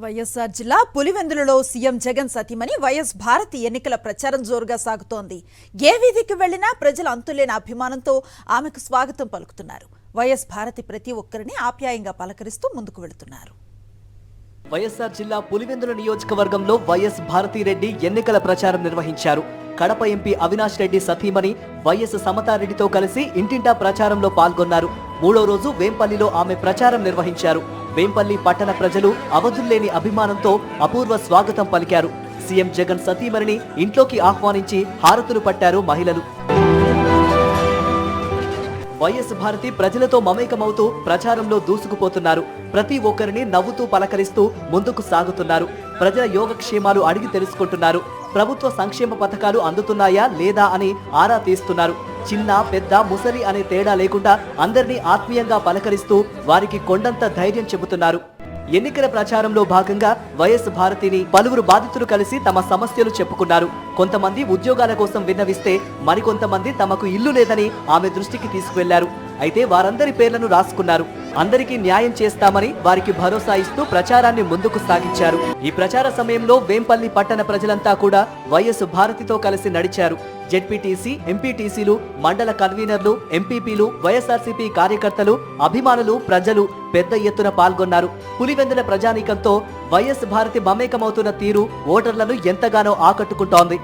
వైఎస్ఆర్ జిల్లా పులివెందులలో సీఎం జగన్ సతీమణి వైఎస్ భారతి ఎన్నికల ప్రచారం జోరుగా సాగుతోంది. ఏ వీధికి వెళ్లినా ప్రజల అంతులేని అభిమానంతో ఆమెకు స్వాగతం పలుకుతున్నారు. వైఎస్ భారతి ప్రతి ఒక్కరిని ఆప్యాయంగా పలకరిస్తూ ముందుకు వెళుతున్నారు. వైఎస్ఆర్ జిల్లా పులివెందుల నియోజకవర్గంలో వైఎస్ భారతిరెడ్డి ఎన్నికల ప్రచారం నిర్వహించారు. కడప ఎంపీ అవినాష్ రెడ్డి సతీమణి వైఎస్ సమతారెడ్డితో కలిసి ఇంటింటా ప్రచారంలో పాల్గొన్నారు. మూడో రోజు వేంపల్లిలో ఆమె ప్రచారం నిర్వహించారు. వేంపల్లి పట్టణ ప్రజలు అవధుల్లేని అభిమానంతో అపూర్వ స్వాగతం పలికారు. సీఎం జగన్ సతీమణిని ఇంట్లోకి ఆహ్వానించి హారతులు పట్టారు మహిళలు. వైఎస్ భారతి ప్రజలతో మమేకమవుతూ ప్రచారంలో దూసుకుపోతున్నారు. ప్రతి ఒక్కరిని నవ్వుతూ పలకరిస్తూ ముందుకు సాగుతున్నారు. ప్రజల యోగక్షేమాలు అడిగి తెలుసుకుంటున్నారు. ప్రభుత్వ సంక్షేమ పథకాలు అందుతున్నాయా లేదా అని ఆరా తీస్తున్నారు. చిన్న పెద్ద ముసలి అనే తేడా లేకుండా అందరినీ ఆత్మీయంగా పలకరిస్తూ వారికి కొండంత ధైర్యం చెబుతున్నారు. ఎన్నికల ప్రచారంలో భాగంగా వైఎస్ భారతిని పలువురు బాధితులు కలిసి తమ సమస్యలు చెప్పుకున్నారు. కొంతమంది ఉద్యోగాల కోసం విన్నవిస్తే మరికొంతమంది తమకు ఇల్లు లేదని ఆమె దృష్టికి తీసుకువెళ్లారు. అయితే వారందరి పేర్లను రాసుకున్నారు. అందరికీ న్యాయం చేస్తామని వారికి భరోసా ఇస్తూ ప్రచారాన్ని ముందుకు సాగించారు. ఈ ప్రచార సమయంలో వేంపల్లి పట్టణ ప్రజలంతా కూడా వైఎస్ భారతితో కలిసి నడిచారు. జెడ్పీటీసీ, ఎంపీటీసీలు, మండల కన్వీనర్లు, ఎంపీపీలు, వైఎస్ఆర్సీపీ కార్యకర్తలు, అభిమానులు, ప్రజలు పెద్ద ఎత్తున పాల్గొన్నారు. పులివెందుల ప్రజానీకంతో వైఎస్ భారతి మమేకమవుతున్న తీరు ఓటర్లను ఎంతగానో ఆకట్టుకుంటోంది.